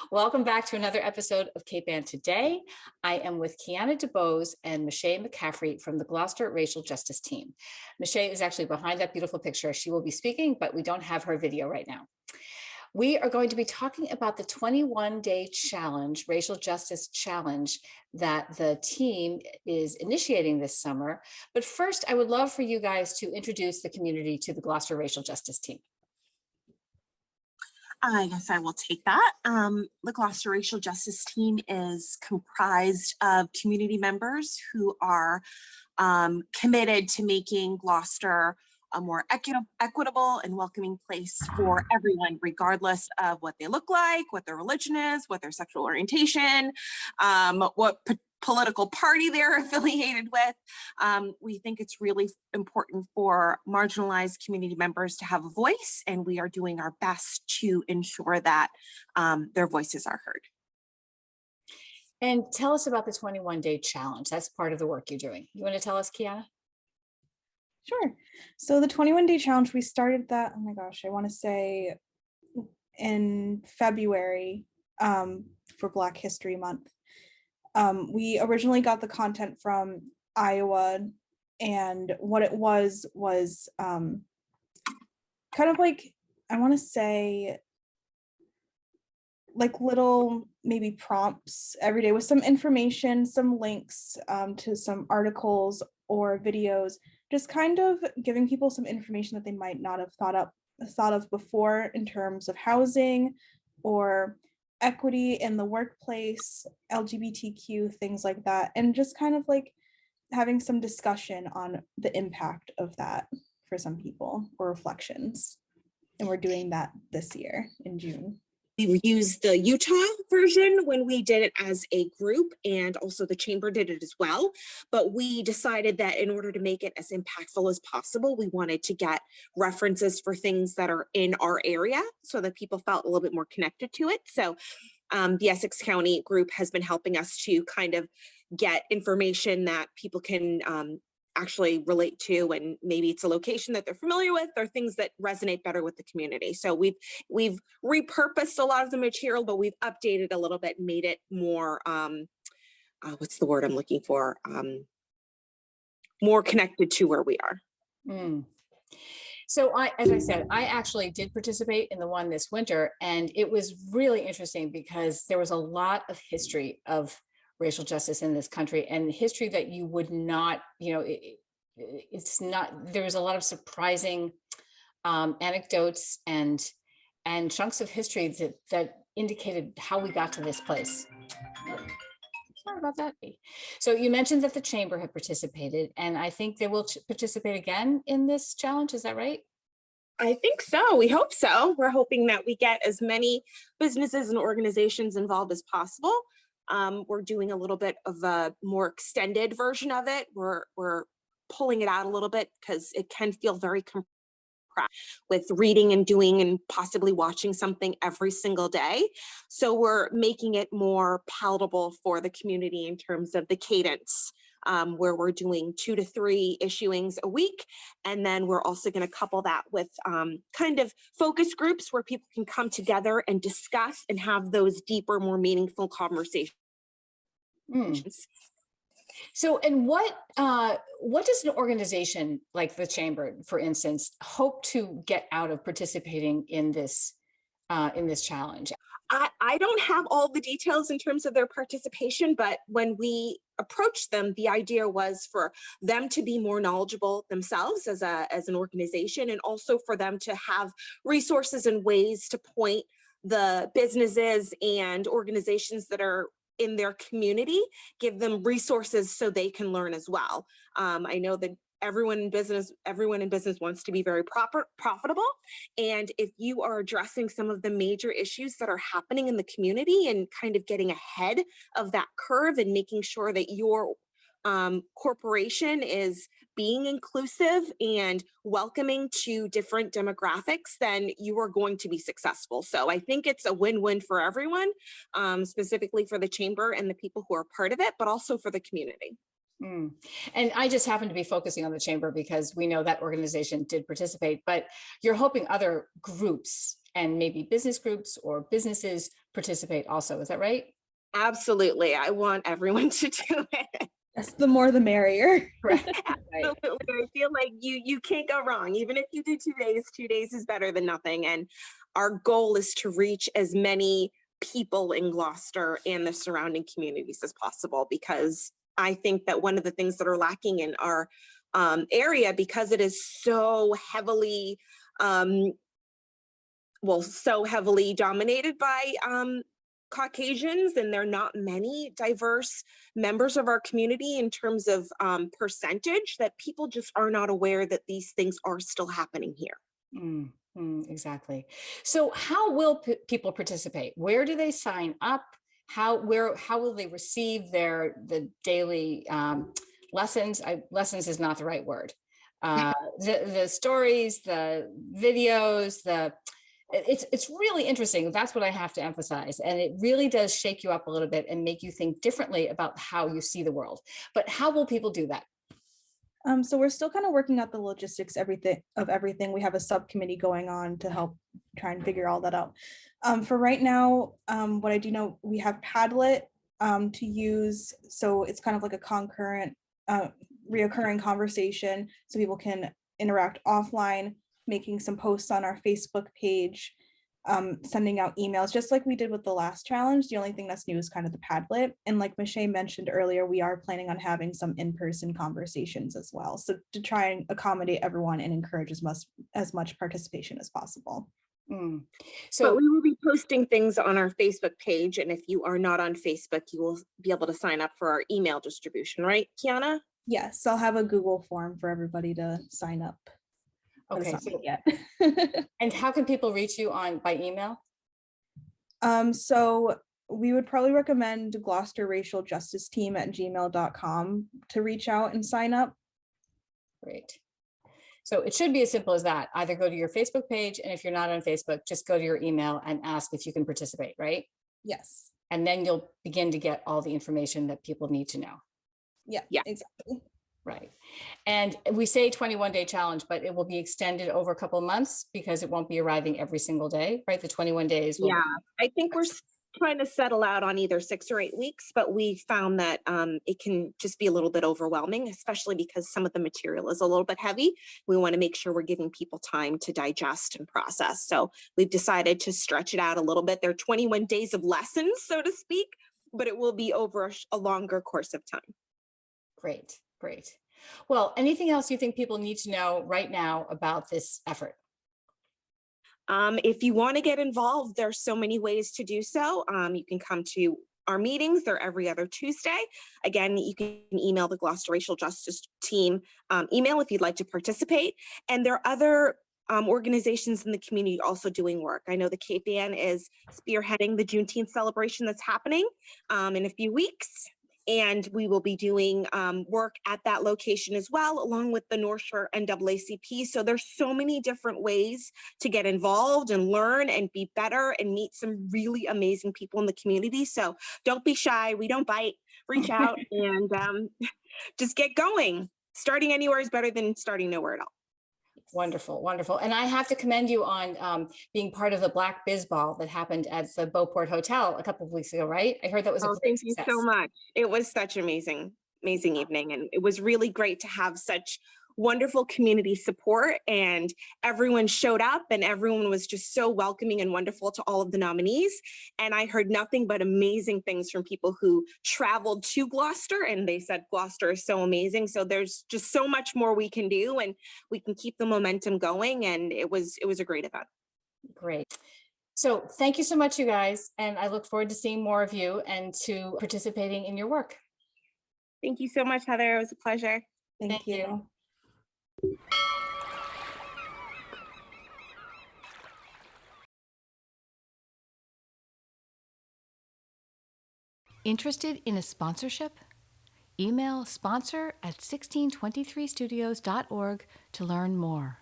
Welcome back to another episode of Cape Ann Today. I am with Kiana DeBose and Michelle McCaffrey from the Gloucester Racial Justice Team. Michelle is actually behind that beautiful picture. She will be speaking, but we don't have her video right now. We are going to be talking about the 21-day challenge, Racial Justice Challenge, that the team is initiating this summer. But first, I would love for you guys to introduce the community to the Gloucester Racial Justice Team. I guess I will take that. The Gloucester Racial Justice Team is comprised of community members who are committed to making Gloucester a more equitable and welcoming place for everyone, regardless of what they look like, what their religion is, what their sexual orientation, what political party they're affiliated with. We think it's really important for marginalized community members to have a voice, and we are doing our best to ensure that their voices are heard. And tell us about the 21-day challenge. That's part of the work you're doing. You want to tell us, Kiana? Sure. So the 21-day challenge, we started that, oh my gosh, I want to say in February for Black History Month. We originally got the content from Iowa, and what it was kind of like, I want to say, like little maybe prompts every day with some information, some links to some articles or videos, just kind of giving people some information that they might not have thought of before in terms of housing or equity in the workplace, LGBTQ, things like that, and just kind of like having some discussion on the impact of that for some people or reflections. And we're doing that this year in June. We used the Utah version when we did it as a group, and also the chamber did it as well. But we decided that in order to make it as impactful as possible, we wanted to get references for things that are in our area so that people felt a little bit more connected to it. So the Essex County group has been helping us to kind of get information that people can actually relate to, and maybe it's a location that they're familiar with or things that resonate better with the community. So we've repurposed a lot of the material, but we've updated a little bit and made it more, what's the word I'm looking for? More connected to where we are. So as I said, I actually did participate in the one this winter, and it was really interesting because there was a lot of history of racial justice in this country, and history that you would not, it's not, there was a lot of surprising anecdotes and chunks of history that indicated how we got to this place. Sorry about that. So you mentioned that the chamber had participated, and I think they will participate again in this challenge. Is that right? I think so. We hope so. We're hoping that we get as many businesses and organizations involved as possible. We're doing a little bit of a more extended version of it. We're pulling it out a little bit because it can feel very compressed with reading and doing and possibly watching something every single day. So we're making it more palatable for the community in terms of the cadence, where we're doing 2 to 3 issuings a week. And then we're also going to couple that with kind of focus groups where people can come together and discuss and have those deeper, more meaningful conversations. So, and what does an organization like the Chamber, for instance, hope to get out of participating in this challenge? I don't have all the details in terms of their participation, but when we approached them, the idea was for them to be more knowledgeable themselves as an organization, and also for them to have resources and ways to point the businesses and organizations that are in their community, give them resources so they can learn as well. I know that everyone in business wants to be very profitable. And if you are addressing some of the major issues that are happening in the community and kind of getting ahead of that curve and making sure that your corporation is being inclusive and welcoming to different demographics, then you are going to be successful. So I think it's a win-win for everyone, specifically for the chamber and the people who are part of it, but also for the community. And I just happen to be focusing on the chamber because we know that organization did participate, but you're hoping other groups and maybe business groups or businesses participate also. Is that right? Absolutely. I want everyone to do it. Yes, the more the merrier. Right. Right. Absolutely. I feel like you can't go wrong. Even if you do 2 days, 2 days is better than nothing. And our goal is to reach as many people in Gloucester and the surrounding communities as possible, because I think that one of the things that are lacking in our area, because it is so heavily um, so heavily dominated by Caucasians, and there are not many diverse members of our community in terms of percentage, that people just are not aware that these things are still happening here. Exactly. So how will people participate? Where do they sign up? How will they receive the daily lessons? Lessons is not the right word. The stories, the videos, it's really interesting. That's what I have to emphasize. And it really does shake you up a little bit and make you think differently about how you see the world. But how will people do that? So we're still kind of working out the logistics of everything. We have a subcommittee going on to help try and figure all that out. For right now, what I do know, we have Padlet to use. So it's kind of like a concurrent, reoccurring conversation, so people can interact offline, making some posts on our Facebook page, sending out emails, just like we did with the last challenge. The only thing that's new is kind of the Padlet. And like Michelle mentioned earlier, we are planning on having some in-person conversations as well. So to try and accommodate everyone and encourage as much participation as possible. So we will be posting things on our Facebook page. And if you are not on Facebook, you will be able to sign up for our email distribution, right, Kiana? Yes, I'll have a Google form for everybody to sign up. Okay, so yet. And how can people reach you by email? So we would probably recommend Gloucester Racial Justice Team at gmail.com to reach out and sign up. Great. So it should be as simple as that. Either go to your Facebook page, and if you're not on Facebook, just go to your email and ask if you can participate, right? Yes. And then you'll begin to get all the information that people need to know. Yeah, exactly. Right. And we say 21-day challenge, but it will be extended over a couple of months because it won't be arriving every single day, right? The 21 days. I think we're trying to settle out on either 6 or 8 weeks, but we found that it can just be a little bit overwhelming, especially because some of the material is a little bit heavy. We want to make sure we're giving people time to digest and process. So we've decided to stretch it out a little bit. There are 21 days of lessons, so to speak, but it will be over a longer course of time. Great. Great. Well, anything else you think people need to know right now about this effort? If you want to get involved, there's so many ways to do so. You can come to our meetings. They're every other Tuesday. Again, you can email the Gloucester Racial Justice Team email if you'd like to participate. And there are other organizations in the community also doing work. I know the Cape Ann is spearheading the Juneteenth celebration that's happening in a few weeks. And we will be doing work at that location as well, along with the North Shore NAACP. So there's so many different ways to get involved and learn and be better and meet some really amazing people in the community. So don't be shy. We don't bite. Reach out and just get going. Starting anywhere is better than starting nowhere at all. Wonderful, wonderful. And I have to commend you on being part of the Black Biz Ball that happened at the Beauport Hotel a couple of weeks ago, right? I heard that was a great thank success. you so much. It was such amazing evening. And it was really great to have such wonderful community support, and everyone showed up and everyone was just so welcoming and wonderful to all of the nominees. And I heard nothing but amazing things from people who traveled to Gloucester, and they said Gloucester is so amazing. So there's just so much more we can do, and we can keep the momentum going. And it was a great event. Great. So thank you so much, you guys. And I look forward to seeing more of you and to participating in your work. Thank you so much, Heather. It was a pleasure. Thank you. Interested in a sponsorship? Email sponsor@1623studios.org to learn more.